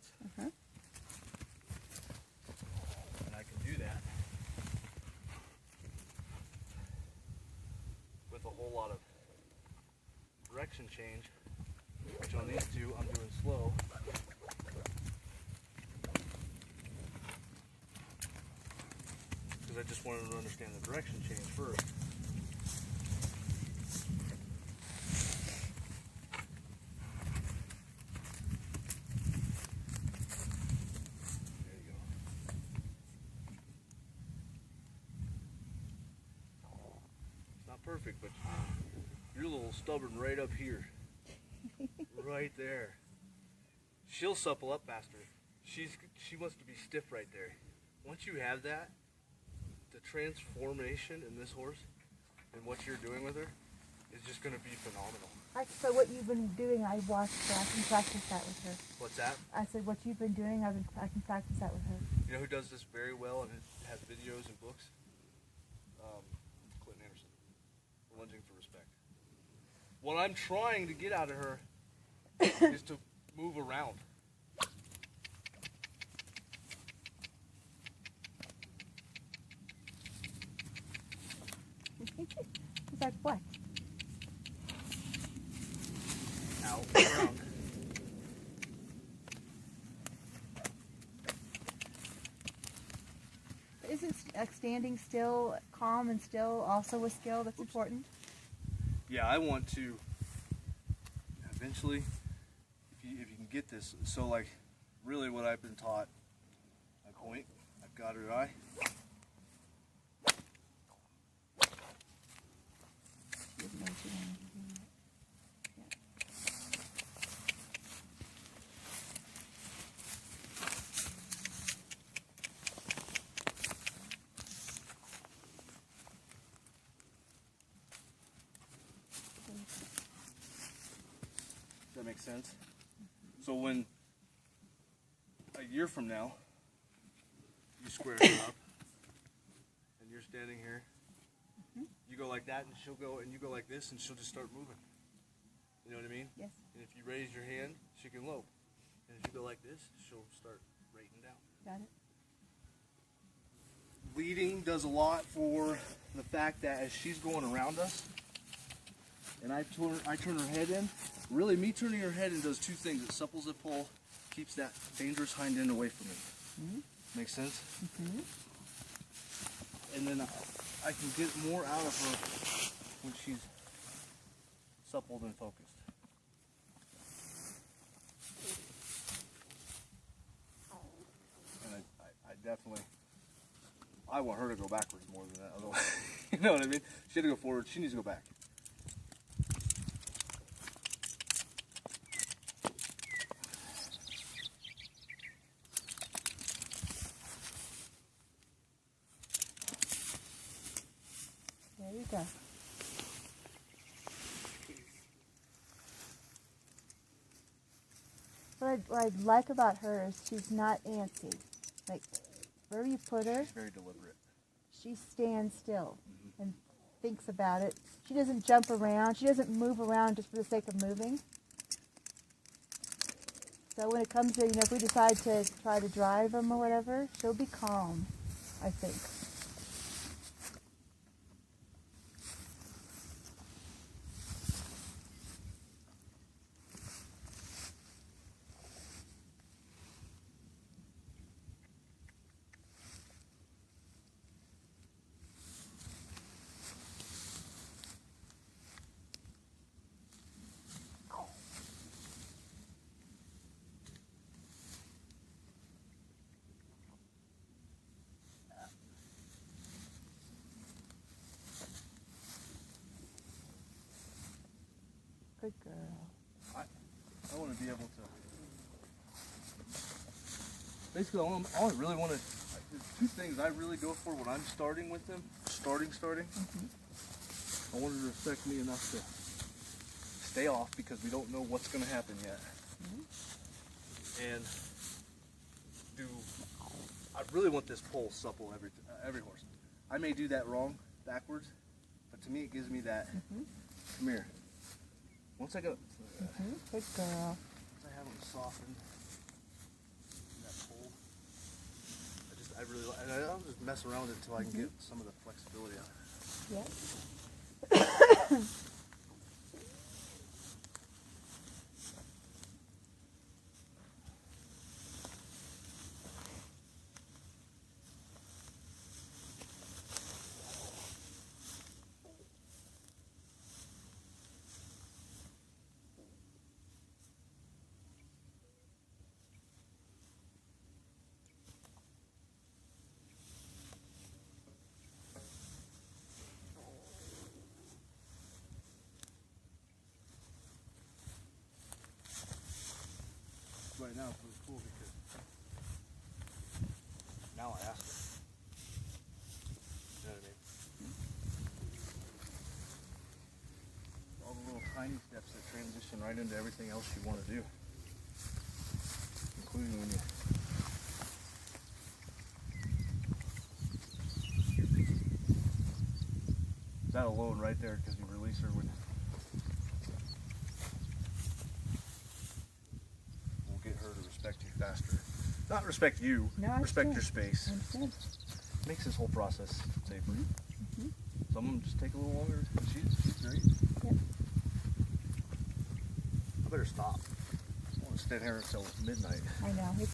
sense. And I can do that with a whole lot of direction change, which on these two I'm doing slow. Because I just wanted to understand the direction change first. Perfect, but you're a little stubborn right up here. Right there. She'll supple up faster. She wants to be stiff right there. Once you have that, the transformation in this horse and what you're doing with her is just going to be phenomenal. So what you've been doing, I watched, so I can practice that with her. What's that? I said what you've been doing, I can practice that with her. You know who does this very well and has videos and books? Lunging for respect. What I'm trying to get out of her is to move around. It's like what? Out, around. Isn't standing still, calm and still also a skill that's important? Yeah, I want to eventually, if you can get this, so like really what I've been taught, I point, I've got her eye. That makes sense. So when a year from now you square her up and you're standing here, you go like that and she'll go, and you go like this and she'll just start moving. You know what I mean? Yes. And if you raise your hand, she can lope. And if you go like this, she'll start rating down. Got it. Leading does a lot for the fact that as she's going around us and I turn her head in, really, me turning her head in does two things. It supples the pull, keeps that dangerous hind end away from me. Makes sense? And then I can get more out of her when she's suppled and focused. And I definitely, I want her to go backwards more than that. Otherwise, you know what I mean? She had to go forward. She needs to go back. There you go. What I like about her is she's not antsy. Like, wherever you put her, She's very deliberate. she stands still and thinks about it. She doesn't jump around. She doesn't move around just for the sake of moving. So when it comes to, if we decide to try to drive them or whatever, she'll be calm, I think. Good girl. I want to be able to. Basically, all I really want to. There's two things I really go for when I'm starting with them. Starting. I want her to respect me enough to stay off because we don't know what's going to happen yet. And I really want this pole supple every horse. I may do that wrong, backwards, but to me it gives me that. Come here. Once I go, Good girl. I have them softened. mess around with it until I can get some of the flexibility on it. Yep. Right now it's really cool because now I ask her. You know what I mean? All the little tiny steps that transition right into everything else you want to do. Including when you that alone right there because you release her when we'll get her to respect you faster. Not respect you, No, I respect understand. your space. I understand. Makes this whole process safer. Mm-hmm. Some of them just take a little longer. She's great. Yep. I better stop. I want to stand here until midnight. I know. It's